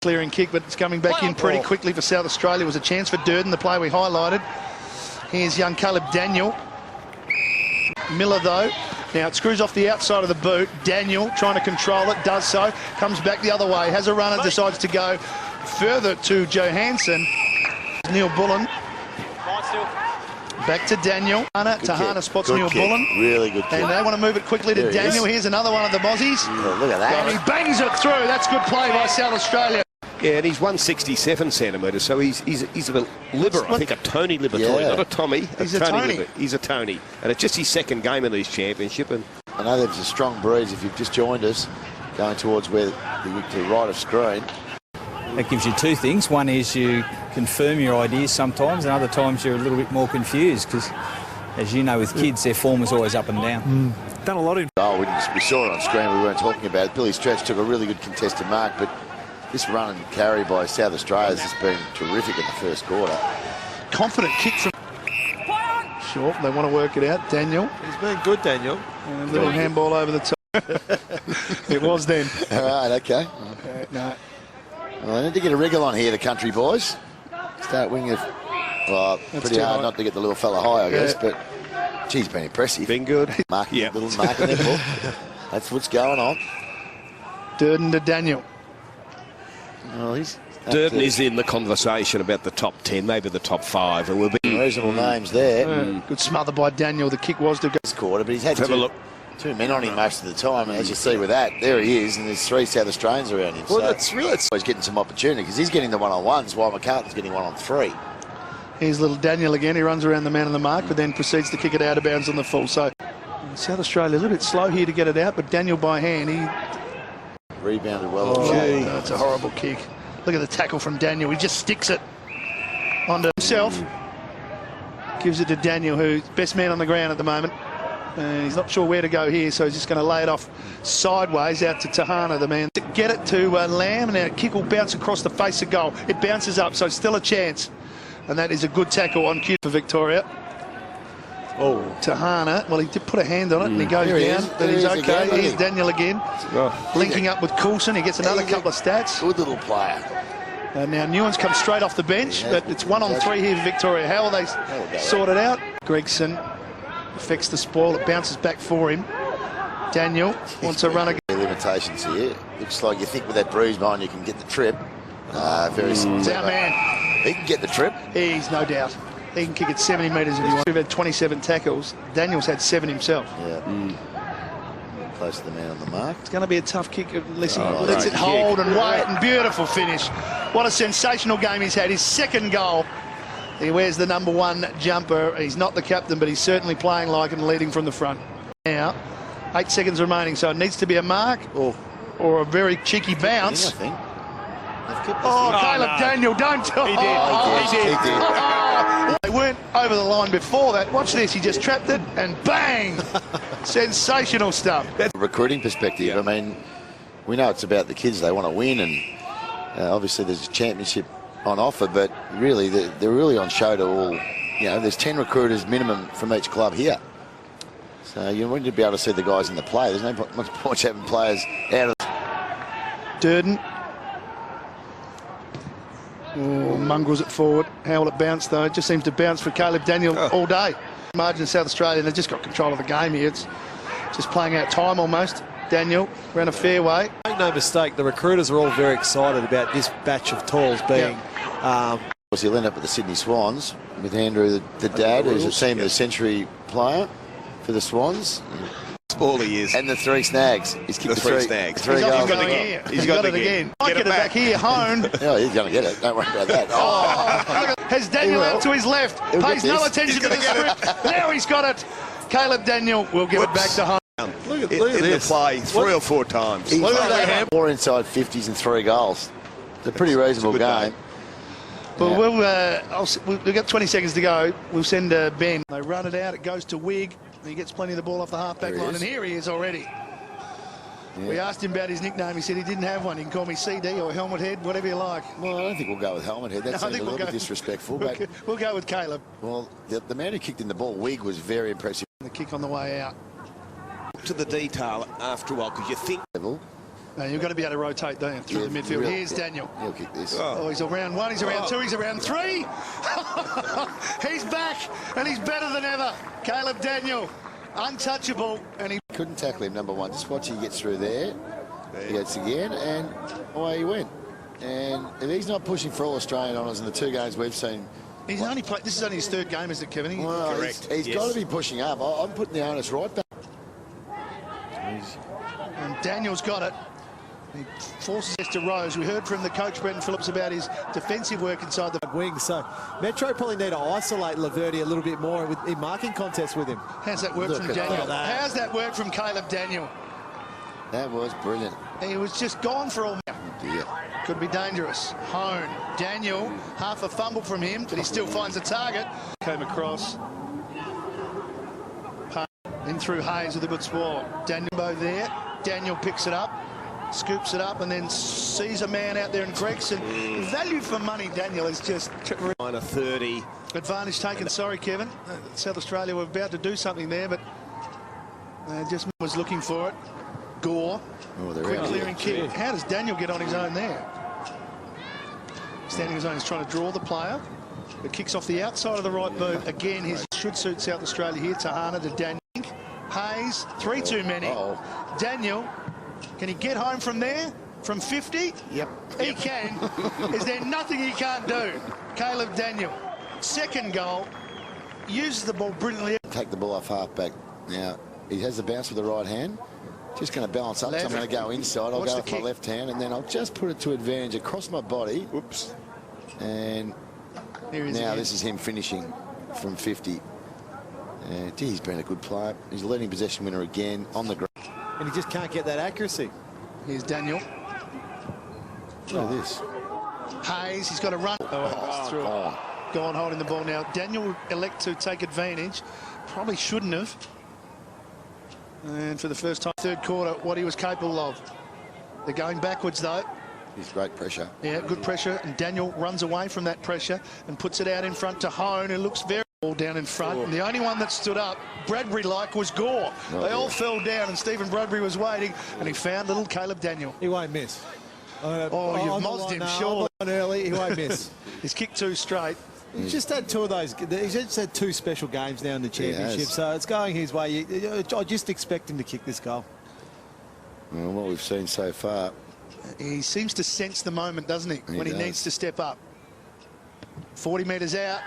Clearing kick, but it's coming back in pretty quickly for South Australia. It was a chance for Durden, the player we highlighted. Here's young Caleb Daniel. Miller, though. Now it screws off the outside of the boot. Daniel trying to control it, does so. Comes back the other way, has a runner, decides to go further to Johansson. Neil Bullen. Back to Daniel. Tahana spots Neil Bullen. Really good kick. And they want to move it quickly to Daniel. Here's another one of the Mozzies. Oh, look at that. And he bangs it through. That's good play by South Australia. Yeah, and he's 167 centimetres, so he's a Libber, I think a Tony Liberatory, not a Tommy. He's a Tony. He's a Tony. And it's just his second game in these championship. And I know there's a strong breeze if you've just joined us, going towards where to the right of screen. That gives you two things. One is you confirm your ideas sometimes, and other times you're a little bit more confused because, as you know, with kids, their form is always up and down. Done a lot in. Oh, we saw it on screen. We weren't talking about it. Billy Stretch took a really good contested mark, but this run and carry by South Australia has been terrific in the first quarter. Confident kick from Short. They want to work it out. Daniel. He's been good, Daniel. And a little handball over the top. It was then. All right, okay. No. Well, they need to get a wriggle on here, the country boys. Start winging it. Well, pretty hard not to get the little fella high, I guess, but geez, been impressive. been good. Marking little marking their ball. That's what's going on. Durden to Daniel. Well, Durden is in the conversation about the top 10, maybe the top 5. It will be reasonable names there. Good smother by Daniel. The kick was to go. This quarter, but he's had two men on him most of the time, and as you see with that, there he is, and there's 3 South Australians around him. Well, so that's really... he's getting some opportunity because he's getting the one-on-ones while McCartan's getting 1-on-3. Here's little Daniel again. He runs around the man on the mark, but then proceeds to kick it out of bounds on the full. So South Australia a little bit slow here to get it out, but Daniel by hand, he rebounded well. That's a horrible kick. Look at the tackle from Daniel. He just sticks it onto himself. Gives it to Daniel, who's best man on the ground at the moment. He's not sure where to go here, so he's just going to lay it off sideways out to Tahana, the man. Get it to Lamb, and now kick will bounce across the face of goal. It bounces up, so it's still a chance. And that is a good tackle on cue for Victoria. Oh, Tahana, well, he did put a hand on it, and he goes down, but he's okay. Here's Daniel again, linking up with Coulson. He gets another couple of stats. Good little player. Now Newens comes straight off the bench, but it's 1-on-3 here for Victoria. How will they sort it out? Gregson affects the spoil. It bounces back for him. Daniel wants a run again. Limitations here. Looks like you think with that breeze behind you can get the trip. Very simple. It's our man. He can get the trip. He's no doubt. He can kick it 70 metres if he wants. We've had 27 tackles. Daniel's had 7 himself. Yeah. Close to the man on the mark. It's going to be a tough kick unless he lets it hold and wait. And beautiful finish. What a sensational game he's had. His second goal. He wears the #1 jumper. He's not the captain, but he's certainly playing like and leading from the front. Now, 8 seconds remaining, so it needs to be a mark or a very cheeky bounce. I think. Caleb Daniel, don't tell me. He did. They weren't over the line before that. Watch this, he just trapped it and bang! Sensational stuff. That's a recruiting perspective. I mean, we know it's about the kids. They want to win, and obviously there's a championship on offer, but really they're really on show to all. You know, there's 10 recruiters minimum from each club here. So you want to be able to see the guys in the play. There's no much point having players out of Durden. Mongrels it forward. How will it bounce, though? It just seems to bounce for Caleb Daniel all day. Margin South Australia, they've just got control of the game here. It's just playing out time almost. Daniel ran a fair way. Make no mistake, the recruiters are all very excited about this batch of talls being... He'll end up at the Sydney Swans with Andrew, the dad, who's a team of the century player for the Swans. All he is. And the 3 snags. He's kicked the 3 snags. 3 goals. He's got it again. He's got it again. Get it back here, Hone. Oh, he's going to get it. Don't worry about that. Has Daniel out to his left. Pays no attention to the script. Now he's got it. Caleb Daniel will give it back to Hone. Look at in this. The play 3 or 4 times. Look at that. 4 inside 50s and 3 goals. It's a pretty reasonable game. But we've got 20 seconds to go. We'll send Ben. They run it out. It goes to Wigg. And he gets plenty of the ball off the half-back line. And here he is already. Yeah. We asked him about his nickname. He said he didn't have one. You can call me CD or Helmet Head, whatever you like. Well, I don't think we'll go with Helmet Head. That seems a little bit disrespectful. But we'll go with Caleb. Well, the man who kicked in the ball, Wigg, was very impressive. The kick on the way out. To the detail after a while, because you think... Now, you've got to be able to rotate down through the midfield. Here's Daniel. He'll kick this. Oh, he's around 1, he's around 2, he's around 3. He's back, and he's better than ever. Caleb Daniel, untouchable, and he Couldn't tackle him, number one. Just watch he gets through there. He gets again, and away he went. And if he's not pushing for all Australian honours in the 2 games we've seen... He's only played. This is only his 3rd game, isn't it, Kevin? Well, Correct. He's got to be pushing up. I'm putting the onus right back. And Daniel's got it. He forces this to Rose. We heard from the coach, Brendan Phillips, about his defensive work inside the wing. So Metro probably need to isolate Laverty a little bit more in marking contests with him. How's that work from Daniel? How's that work from Caleb Daniel? That was brilliant. He was just gone for all. Yeah. Could be dangerous. Hone. Daniel, half a fumble from him, but he still finds a target. Came across. In through Hayes with a good swallow. Daniel there. Daniel picks it up, scoops it up, and then sees a man out there in Gregson. Value for money, Daniel, is just... 30. Advantage taken. Sorry, Kevin. South Australia were about to do something there, but just was looking for it. Gore. Quick clearing kick. How does Daniel get on his own there? Standing his own, he's trying to draw the player. It kicks off the outside of the right boot. Again, his should suit South Australia here. Tahana to Daniel. Hayes, 3 too many. Daniel, can he get home from there? From 50? Yep. He can. Is there nothing he can't do? Caleb Daniel, 2nd goal, uses the ball brilliantly. Take the ball off halfback. Now, he has the bounce with the right hand. Just going to balance up. So I'm going to go inside. I'll go with my left hand, and then I'll just put it to advantage across my body. Oops. And now this is him finishing from 50. Gee, he's been a good player. He's a leading possession winner again on the ground. And he just can't get that accuracy. Here's Daniel. Look at this. Hayes, he's got to run. Go on holding the ball now. Daniel will elect to take advantage. Probably shouldn't have. And for the first time, 3rd quarter, what he was capable of. They're going backwards, though. He's great pressure. Yeah, good pressure. And Daniel runs away from that pressure and puts it out in front to Hone, who looks very all down in front. And the only one that stood up, Bradbury-like, was Gore. They all fell down, and Stephen Bradbury was waiting, and he found little Caleb Daniel. He won't miss. You've mozzed him, sure. Early, he won't miss. He's kicked 2 straight. He's just had 2 of those. He's just had 2 special games now in the championship, so it's going his way. I just expect him to kick this goal. Well, what we've seen so far. He seems to sense the moment, doesn't he? When he needs to step up. 40 metres out.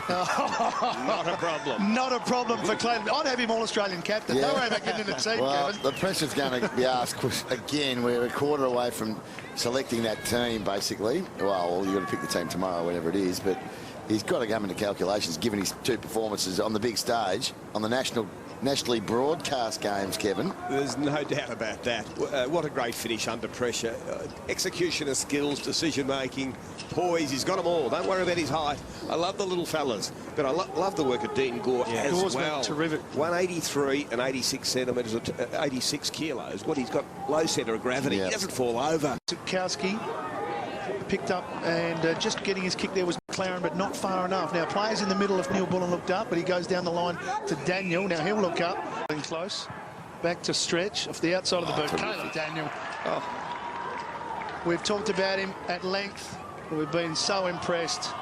Not a problem. Not a problem for Clayton. I'd have him all-Australian captain. Don't worry about getting in the team, Kevin. The pressure's going to be asked again. We're a quarter away from selecting that team, basically. Well, you've got to pick the team tomorrow, whatever it is, but he's got to come into calculations, given his 2 performances on the big stage, on the nationally broadcast games, Kevin. There's no doubt about that. What a great finish under pressure. Execution of skills, decision-making, poise. He's got them all. Don't worry about his height. I love the little fellas, but I love the work of Dean Gore as Gore's well. been terrific. 183 and 86 centimetres, 86 kilos. What, he's got low centre of gravity. He doesn't fall over. Sikowski picked up, and just getting his kick there was McLaren, but not far enough. Now, players in the middle, if Neil Bullen looked up, but he goes down the line to Daniel. Now he'll look up. Close. Back to stretch off the outside of the boot. Caleb Daniel. We've talked about him at length. We've been so impressed.